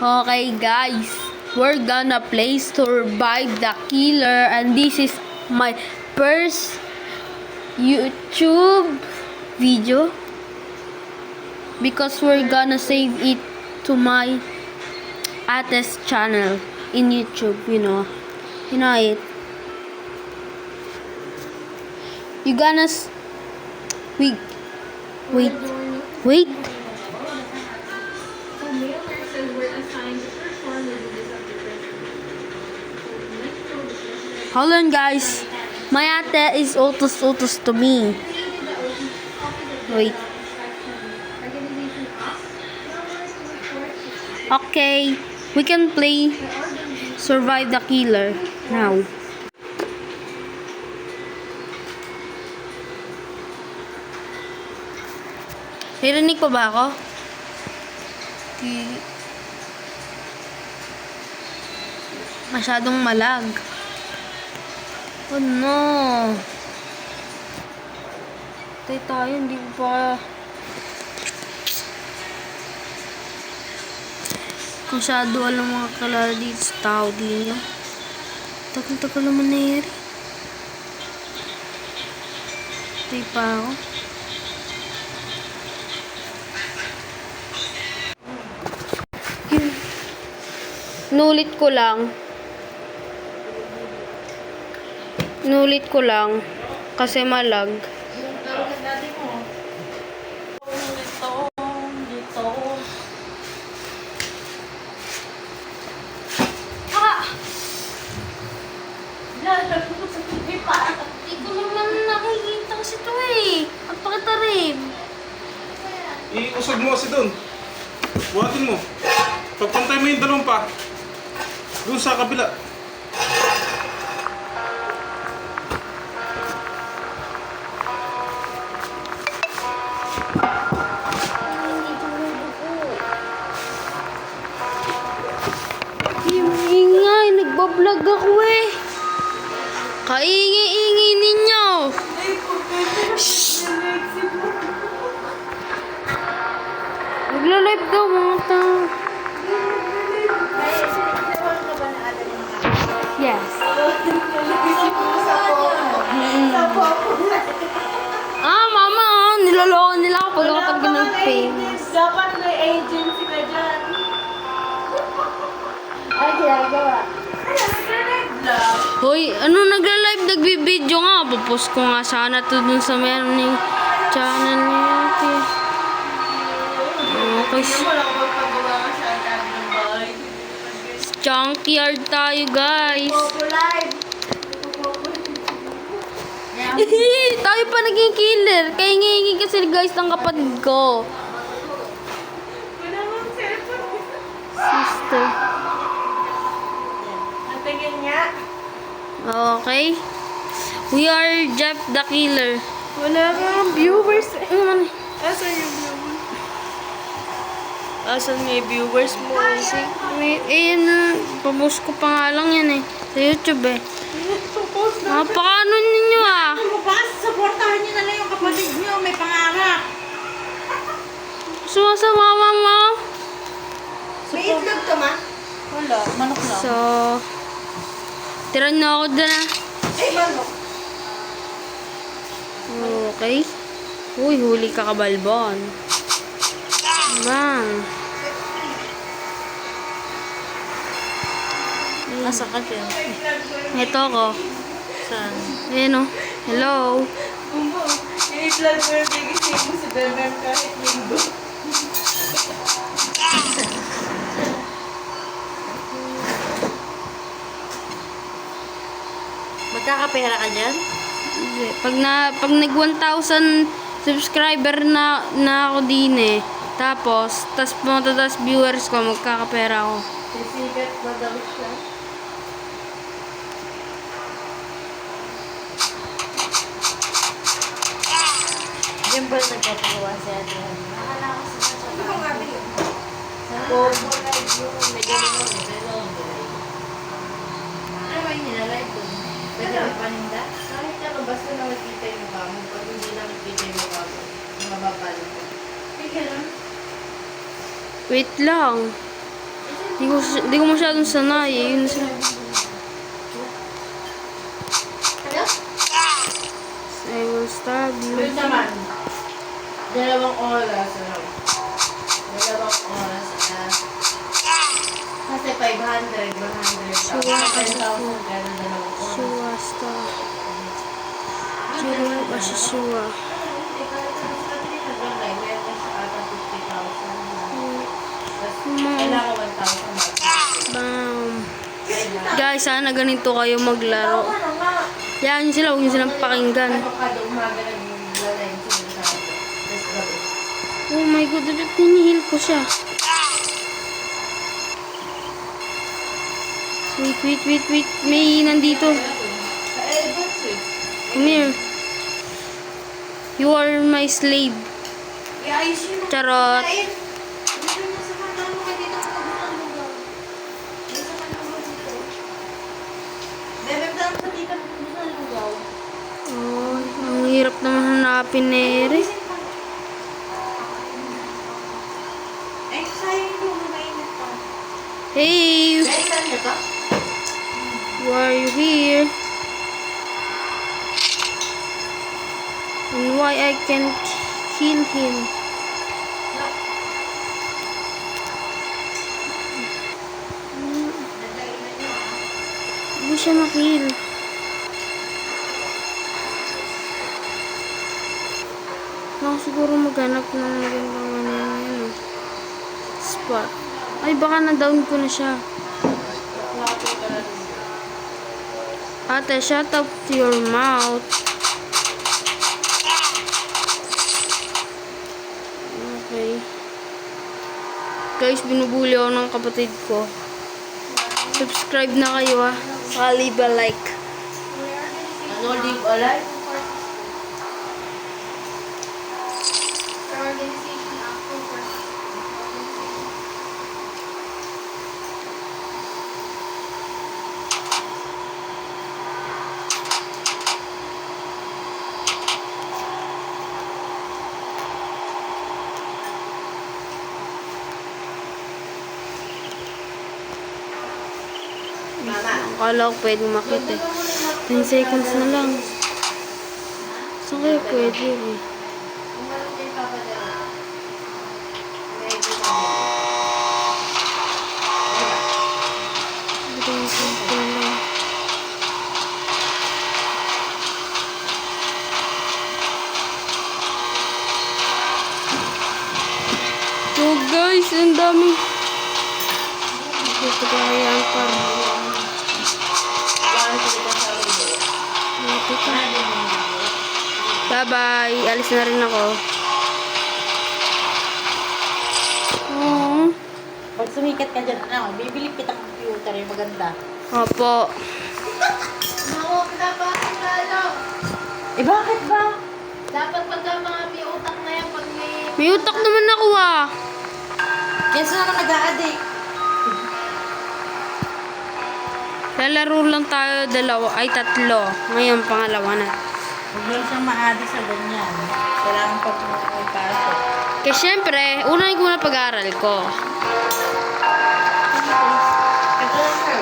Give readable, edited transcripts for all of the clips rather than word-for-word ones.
Okay guys, we're gonna play Survive the Killer, and this is my first YouTube video because we're gonna save it to my Ate's channel in YouTube, you know it. You gonna wait. Hold on guys. My ate is utos to me. Wait. Okay, we can play Survive the Killer now. Narinig pa ba ako? Masyadong malag. Oh no. Tayo, hindi ko pa masyado alam mga kalala dito sa tao din. Tagal naman na yari. Tayo pa ako. Nulit ko lang kasi malag. Hindi ko naman nakikita kasi ito eh. At pakita rin. Iusog mo kasi doon. Buhatin mo. Pagpantay mo yung dalawang pa. Doon sa kabila. Ingay, nagbablog ako eh. Kaingi-ingi ninyo. Shhh. Nagla-live daw mga tao. Yes. Mama, niloloko nila ako pag ako talaga ng famous. Dapat may agency ka dyan. Ay, ginagawa. Hoy, ano nagla-live, nagbibideo nga. Papost ko nga sana to dun sa meron ng channel niya. Okay. Wala ko magpagawa ka sa atin ng bahay. Junkyard tayo, guys. Live. Tayo pa naging killer. Kaya ngihingi kasi guys ng kapatid ko. Wala mong cellphone. Sister. Ang tingin niya. Okay. We are Jeff the Killer. Wala mga viewers. Asan yung viewers? Asan yung viewers mo? Papost ko pa nga lang yan eh. Sa YouTube eh. Suppose na. Paano ninyo ah? Bukas, supportahan niyo na lang yung kapatid niyo. May pangarap. Sumasama mo. May itlog to, ma? Wala. Manok lang. So, tiran na ako dyan ah. Ay, manok. Okay. Uy, huli ka kabalbon. Bang. Nasa ka dyan? Ito ako. Saan? Ayan o. Hello. Yung itlog mo yung gigising mo si Bernard kahit linggo. Magkakapera ka dyan? Hindi. Pag nag 1,000 subscriber na ako din eh. Tapos matatas viewers ko, magkakapera ako. Sisigat ba daw siya? Diyan ba nagpapagawa si Ate Hana? Nakala ko sa mga ano bang gabi yun? May ganun mo. Ano ba yung nilalive doon? Pwede may paninda? Kahit ano, basta na magkita yung mukha mo. Pag hindi na magkita yung mukha mo, mababalik ko. Hindi ka lang. Wait lang. Di ko masyadong sanay eh. Yun sa... Ano? I will stab you. Yun naman. 2 oras. Ano? 2 oras. Kasi 500, 100. Sure. 10,000 gano'n 2 oras. Shua star. Jiro ba si Shua? Hindi, kahit ano sa kanila nag-online, meron siya ata 50,000. Mom. Kailangan 1,000. Bam. Guys, sana ganito kayo maglaro. Yan sila, huwag nyo silang pakinggan. Ano kada umaga nag-online sila sa akin. Tapos gabi. Oh my god, dapat tinihil ko siya. Wait. May nandito. Sa Elbows eh. Come here. You are my slave. Iayos yun. Charot. Dito na sa kanalo ka dito sa kabilang lugar. Dito sa kanalo dito. Bebek lang sa dito sa kabilang lugar. Oh, ang hirap naman hanapin ni Eri. Eh, sayang yung mainit pa. Hey, Dahil saan niyo to? why are you here? And why I can't kill him? Nadainan niyo ah. Hindi siya makill. Ako siguro maghanap ng magandang ano, spot. Ay, baka na-down ko na siya. Lapit ka na dun. Ate, shut up your mouth. Okay. Guys, binubuli ako ng kapatid ko. Subscribe na kayo ah. Saka leave a like. Ano, live alive? Mama. Akala ko pwede makita eh. 10 seconds na lang. Saan kaya pwede eh? Kung meron kayo papadala. Medyo sabi. Dito yung simple lang. So guys, ang dami. Dito kaya ang parang. Wala sila sa ulo. Dito ka. Ano yung video? Bye-bye. Alis na rin ako. Oh. Pag sumikat ka dyan, ano, bibili kita ng computer yung maganda. Opo. Mawag na ba ang lalo? Eh bakit ba? Dapat pagka mga may utak na yan, pag may... May utak naman ako ah. Yan saan ako nag-a-addict? Lalaro lang tayo tatlo. Ngayon, pangalawa na. Huwag lang siyang ma-addict sa ganyan. Kailangan pag may pasok. Kaya syempre, unahin ko na pag-aaral ko. Ito lang sir.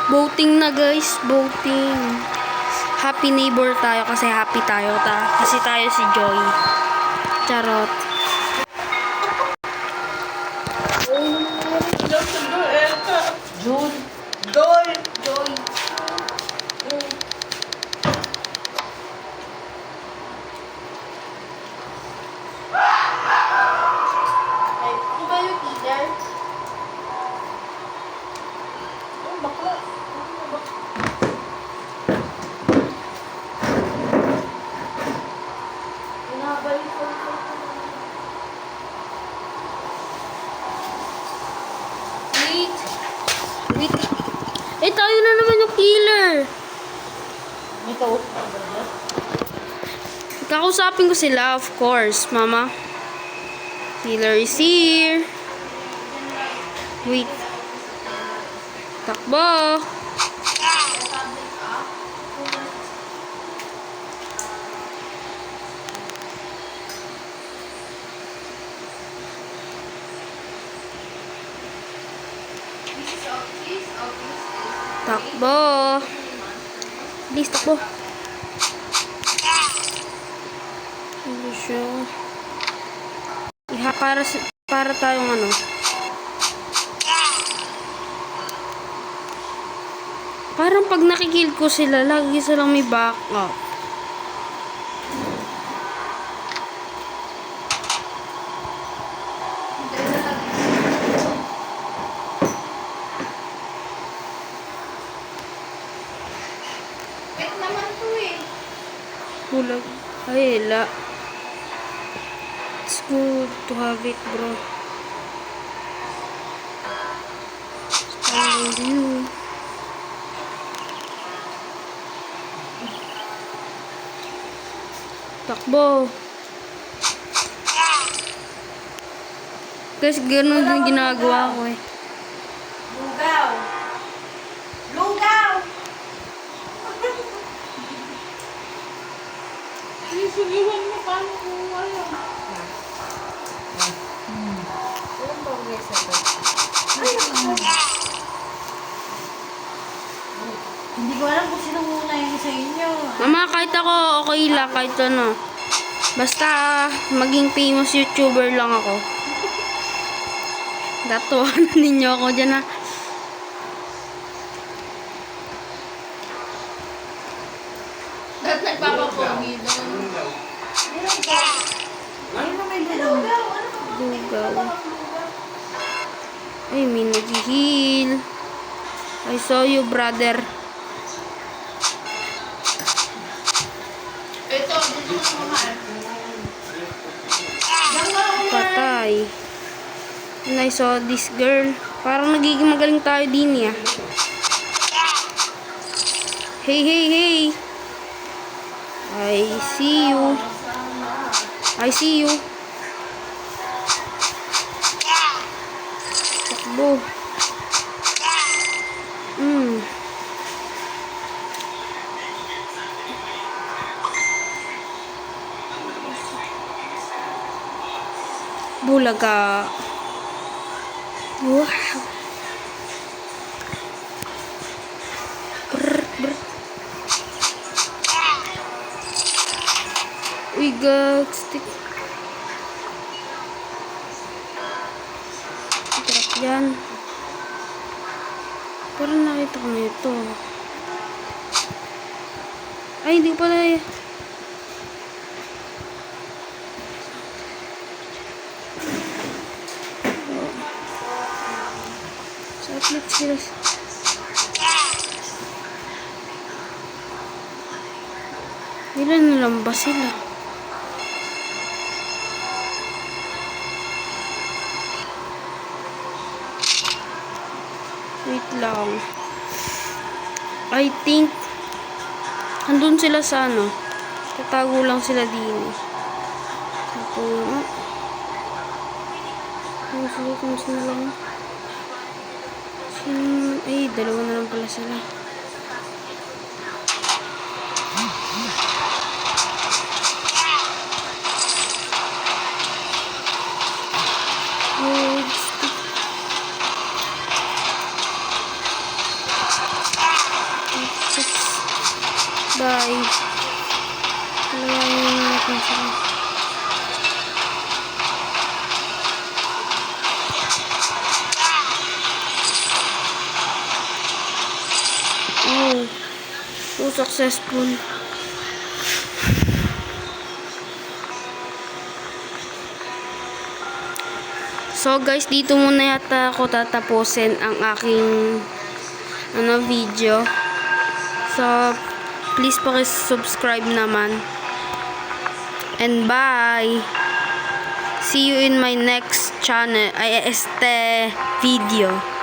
Voting na guys, voting. Happy neighbor tayo kasi happy tayo kasi tayo si Joy. Charot. June. Joy. Joy. Ay, di ba yung teacher? Oh, bakla. Inabalik ko. Wait. Wait. Eh, tayo na naman yung killer. May kausap ka ba? Kakausapin ko sila, of course, mama. Killer is here. Wait. Takbo. Takbo. Bilis, takbo. Ano siya? Iha, para tayong ano. Parang pag nakikill ko sila, lagi silang may backup. Pet naman to eh. Bulag. Ay, la. It's good to have it, bro. Stand you. Takbo. Guys, ganun din ginagawa ko eh. Lugaw. Lugaw! Sisigiwan mo paano kung wala. Hindi ko alam kung sino muna yung sa inyo. Mama, kahit ako, okay lang, kahit ano. Basta, maging famous YouTuber lang ako. Datuan ninyo ako dyan ha. Dahil nagpapapogi doon. Ayun na may dalawa. Lugaw. Ay, may nag-heal. I saw you, brother. Ito, dito na mahal. Patay. And I saw this girl. Parang nagiging magaling tayo din ya. Hey, hey, hey. I see you. I see you. Takbo. Bulaga. Wow. Brr, brr. Uy, gag. Stick. Trap yan. Parang nakita ko na ito. Ay, hindi ko pala eh. Saplit sila. Ilan na lang ba sila? Wait lang. I think andun sila sa ano. Tatago lang sila din. Ito. Comes na lang. Ay, dalawa na lang pala sila. Oh, stick. Six. Bye. Dalawa natin sila. Oh, so successful. So guys, dito muna yata ako tatapusin ang aking video. So please paki-subscribe naman. And bye. See you in my next channel, video.